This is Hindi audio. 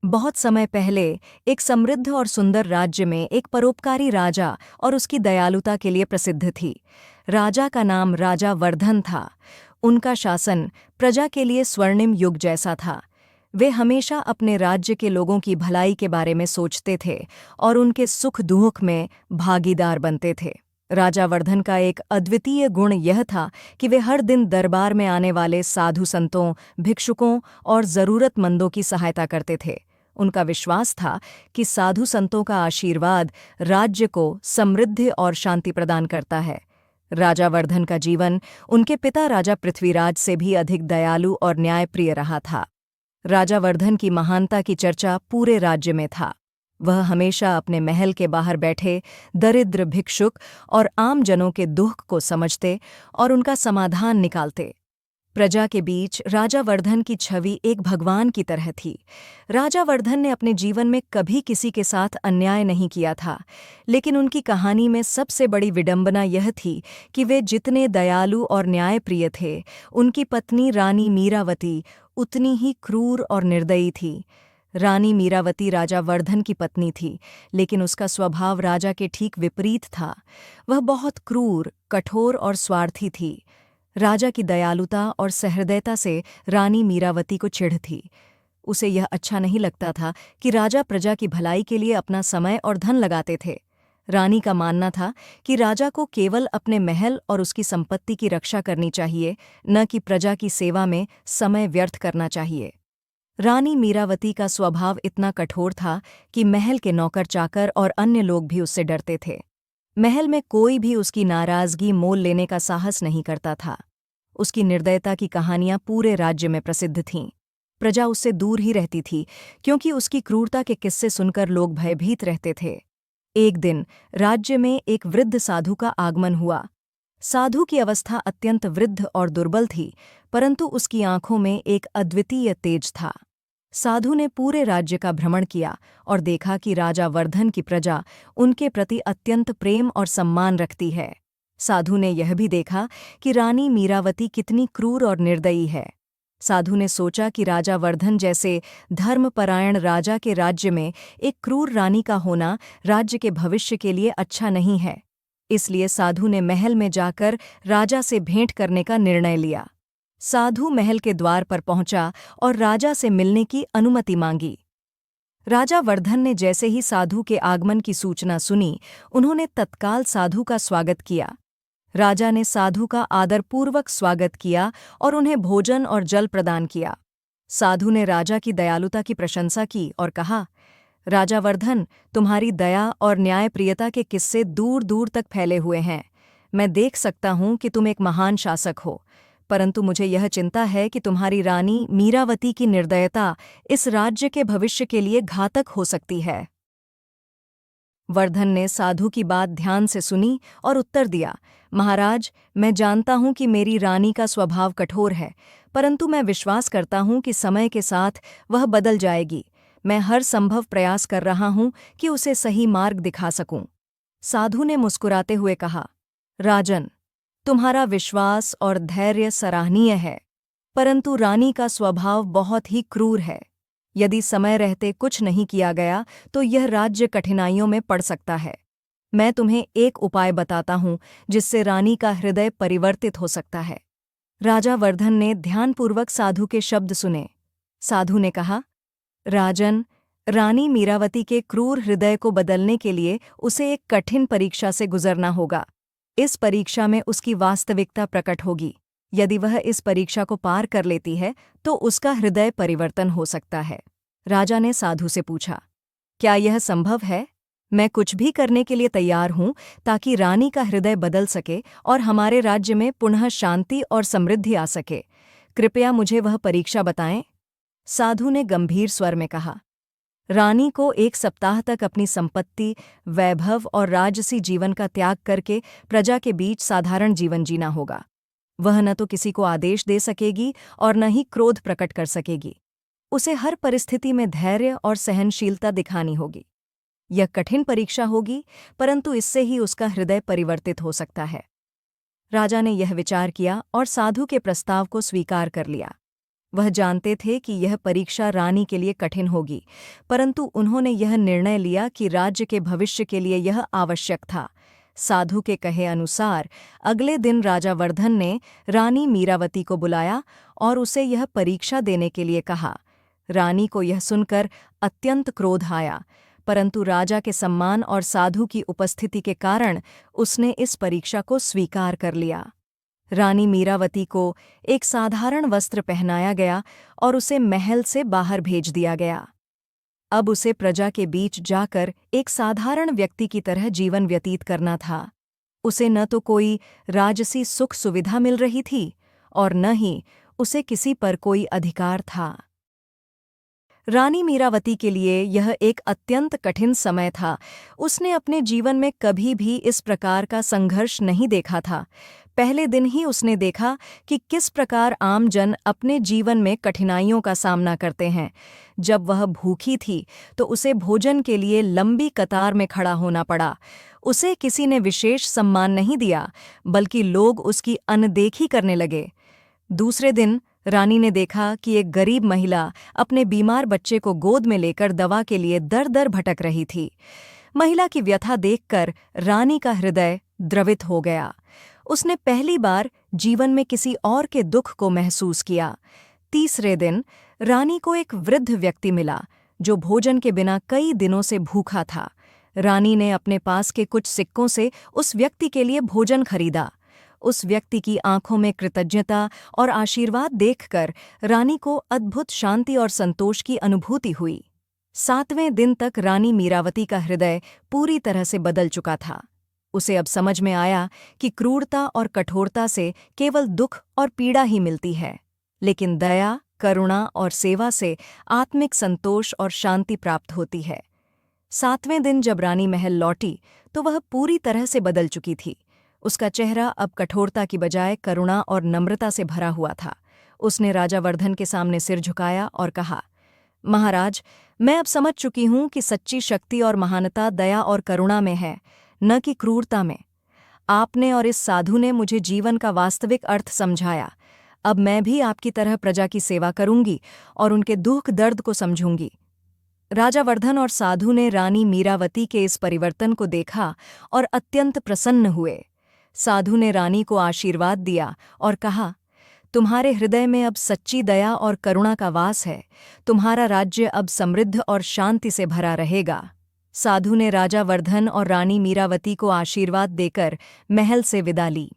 बहुत समय पहले एक समृद्ध और सुंदर राज्य में एक परोपकारी राजा और उसकी दयालुता के लिए प्रसिद्ध थी। राजा का नाम राजा वर्धन था। उनका शासन प्रजा के लिए स्वर्णिम युग जैसा था। वे हमेशा अपने राज्य के लोगों की भलाई के बारे में सोचते थे और उनके सुख दुख में भागीदार बनते थे। राजा वर्धन का एक अद्वितीय गुण यह था कि वे हर दिन दरबार में आने वाले साधु संतों, भिक्षुकों और जरूरतमंदों की सहायता करते थे। उनका विश्वास था कि साधु संतों का आशीर्वाद राज्य को समृद्धि और शांति प्रदान करता है। राजा वर्धन का जीवन उनके पिता राजा पृथ्वीराज से भी अधिक दयालु और न्यायप्रिय रहा था। राजा वर्धन की महानता की चर्चा पूरे राज्य में था। वह हमेशा अपने महल के बाहर बैठे दरिद्र भिक्षुक और आम जनों के दुख को समझते और उनका समाधान निकालते। प्रजा के बीच राजा वर्धन की छवि एक भगवान की तरह थी। राजा वर्धन ने अपने जीवन में कभी किसी के साथ अन्याय नहीं किया था, लेकिन उनकी कहानी में सबसे बड़ी विडंबना यह थी कि वे जितने दयालु और न्यायप्रिय थे, उनकी पत्नी रानी मीरावती उतनी ही क्रूर और निर्दयी थी। रानी मीरावती राजा वर्धन की पत्नी थी, लेकिन उसका स्वभाव राजा के ठीक विपरीत था। वह बहुत क्रूर, कठोर और स्वार्थी थी। राजा की दयालुता और सहृदयता से रानी मीरावती को चिढ़ थी। उसे यह अच्छा नहीं लगता था कि राजा प्रजा की भलाई के लिए अपना समय और धन लगाते थे। रानी का मानना था कि राजा को केवल अपने महल और उसकी संपत्ति की रक्षा करनी चाहिए, न कि प्रजा की सेवा में समय व्यर्थ करना चाहिए। रानी मीरावती का स्वभाव इतना कठोर था कि महल के नौकर चाकर और अन्य लोग भी उससे डरते थे। महल में कोई भी उसकी नाराजगी मोल लेने का साहस नहीं करता था। उसकी निर्दयता की कहानियां पूरे राज्य में प्रसिद्ध थीं। प्रजा उससे दूर ही रहती थी, क्योंकि उसकी क्रूरता के किस्से सुनकर लोग भयभीत रहते थे। एक दिन राज्य में एक वृद्ध साधु का आगमन हुआ। साधु की अवस्था अत्यंत वृद्ध और दुर्बल थी, परंतु उसकी आंखों में एक अद्वितीय तेज था। साधु ने पूरे राज्य का भ्रमण किया और देखा कि राजा वर्धन की प्रजा उनके प्रति अत्यंत प्रेम और सम्मान रखती है। साधु ने यह भी देखा कि रानी मीरावती कितनी क्रूर और निर्दयी है। साधु ने सोचा कि राजा वर्धन जैसे धर्मपरायण राजा के राज्य में एक क्रूर रानी का होना राज्य के भविष्य के लिए अच्छा नहीं है। इसलिए साधु ने महल में जाकर राजा से भेंट करने का निर्णय लिया। साधु महल के द्वार पर पहुंचा और राजा से मिलने की अनुमति मांगी। राजा वर्धन ने जैसे ही साधु के आगमन की सूचना सुनी, उन्होंने तत्काल साधु का स्वागत किया। राजा ने साधु का आदरपूर्वक स्वागत किया और उन्हें भोजन और जल प्रदान किया। साधु ने राजा की दयालुता की प्रशंसा की और कहा, राजा वर्धन, तुम्हारी दया और न्यायप्रियता के किस्से दूर दूर तक फैले हुए हैं। मैं देख सकता हूं कि तुम एक महान शासक हो, परंतु मुझे यह चिंता है कि तुम्हारी रानी मीरावती की निर्दयता इस राज्य के भविष्य के लिए घातक हो सकती है। वर्धन ने साधु की बात ध्यान से सुनी और उत्तर दिया, महाराज, मैं जानता हूं कि मेरी रानी का स्वभाव कठोर है, परंतु मैं विश्वास करता हूं कि समय के साथ वह बदल जाएगी। मैं हर संभव प्रयास कर रहा हूं कि उसे सही मार्ग दिखा सकूं। साधु ने मुस्कुराते हुए कहा, राजन, तुम्हारा विश्वास और धैर्य सराहनीय है, परंतु रानी का स्वभाव बहुत ही क्रूर है। यदि समय रहते कुछ नहीं किया गया तो यह राज्य कठिनाइयों में पड़ सकता है। मैं तुम्हें एक उपाय बताता हूं जिससे रानी का हृदय परिवर्तित हो सकता है। राजा वर्धन ने ध्यानपूर्वक साधु के शब्द सुने। साधु ने कहा, राजन, रानी मीरावती के क्रूर हृदय को बदलने के लिए उसे एक कठिन परीक्षा से गुजरना होगा। इस परीक्षा में उसकी वास्तविकता प्रकट होगी। यदि वह इस परीक्षा को पार कर लेती है तो उसका हृदय परिवर्तन हो सकता है। राजा ने साधु से पूछा, क्या यह संभव है? मैं कुछ भी करने के लिए तैयार हूं ताकि रानी का हृदय बदल सके और हमारे राज्य में पुनः शांति और समृद्धि आ सके। कृपया मुझे वह परीक्षा बताएं। साधु ने गंभीर स्वर में कहा, रानी को 1 सप्ताह तक अपनी संपत्ति, वैभव और राजसी जीवन का त्याग करके प्रजा के बीच साधारण जीवन जीना होगा। वह न तो किसी को आदेश दे सकेगी और न ही क्रोध प्रकट कर सकेगी। उसे हर परिस्थिति में धैर्य और सहनशीलता दिखानी होगी। यह कठिन परीक्षा होगी, परंतु इससे ही उसका हृदय परिवर्तित हो सकता है। राजा ने यह विचार किया और साधु के प्रस्ताव को स्वीकार कर लिया। वह जानते थे कि यह परीक्षा रानी के लिए कठिन होगी, परंतु उन्होंने यह निर्णय लिया कि राज्य के भविष्य के लिए यह आवश्यक था। साधु के कहे अनुसार अगले दिन राजा वर्धन ने रानी मीरावती को बुलाया और उसे यह परीक्षा देने के लिए कहा। रानी को यह सुनकर अत्यंत क्रोध आया, परंतु राजा के सम्मान और साधु की उपस्थिति के कारण उसने इस परीक्षा को स्वीकार कर लिया। रानी मीरावती को एक साधारण वस्त्र पहनाया गया और उसे महल से बाहर भेज दिया गया। अब उसे प्रजा के बीच जाकर एक साधारण व्यक्ति की तरह जीवन व्यतीत करना था। उसे न तो कोई राजसी सुख सुविधा मिल रही थी और न ही उसे किसी पर कोई अधिकार था। रानी मीरावती के लिए यह एक अत्यंत कठिन समय था। उसने अपने जीवन में कभी भी इस प्रकार का संघर्ष नहीं देखा था। पहले दिन ही उसने देखा कि किस प्रकार आम जन अपने जीवन में कठिनाइयों का सामना करते हैं। जब वह भूखी थी तो उसे भोजन के लिए लंबी कतार में खड़ा होना पड़ा। उसे किसी ने विशेष सम्मान नहीं दिया, बल्कि लोग उसकी अनदेखी करने लगे। दूसरे दिन रानी ने देखा कि एक गरीब महिला अपने बीमार बच्चे को गोद में लेकर दवा के लिए दर-दर भटक रही थी। महिला की व्यथा देखकर रानी का हृदय द्रवित हो गया। उसने पहली बार जीवन में किसी और के दुख को महसूस किया। तीसरे दिन रानी को एक वृद्ध व्यक्ति मिला जो भोजन के बिना कई दिनों से भूखा था। रानी ने अपने पास के कुछ सिक्कों से उस व्यक्ति के लिए भोजन खरीदा। उस व्यक्ति की आंखों में कृतज्ञता और आशीर्वाद देखकर रानी को अद्भुत शांति और संतोष की अनुभूति हुई। 7वें दिन तक रानी मीरावती का हृदय पूरी तरह से बदल चुका था। उसे अब समझ में आया कि क्रूरता और कठोरता से केवल दुख और पीड़ा ही मिलती है, लेकिन दया, करुणा और सेवा से आत्मिक संतोष और शांति प्राप्त होती है। 7वें दिन जब रानी महल लौटी तो वह पूरी तरह से बदल चुकी थी। उसका चेहरा अब कठोरता की बजाय करुणा और नम्रता से भरा हुआ था। उसने राजा वर्धन के सामने सिर झुकाया और कहा, महाराज, मैं अब समझ चुकी हूं कि सच्ची शक्ति और महानता दया और करुणा में है, न कि क्रूरता में। आपने और इस साधु ने मुझे जीवन का वास्तविक अर्थ समझाया। अब मैं भी आपकी तरह प्रजा की सेवा करूंगी और उनके दुख दर्द को समझूंगी। राजा वर्धन और साधु ने रानी मीरावती के इस परिवर्तन को देखा और अत्यंत प्रसन्न हुए। साधु ने रानी को आशीर्वाद दिया और कहा, तुम्हारे हृदय में अब सच्ची दया और करुणा का वास है। तुम्हारा राज्य अब समृद्ध और शांति से भरा रहेगा। साधु ने राजा वर्धन और रानी मीरावती को आशीर्वाद देकर महल से विदा ली।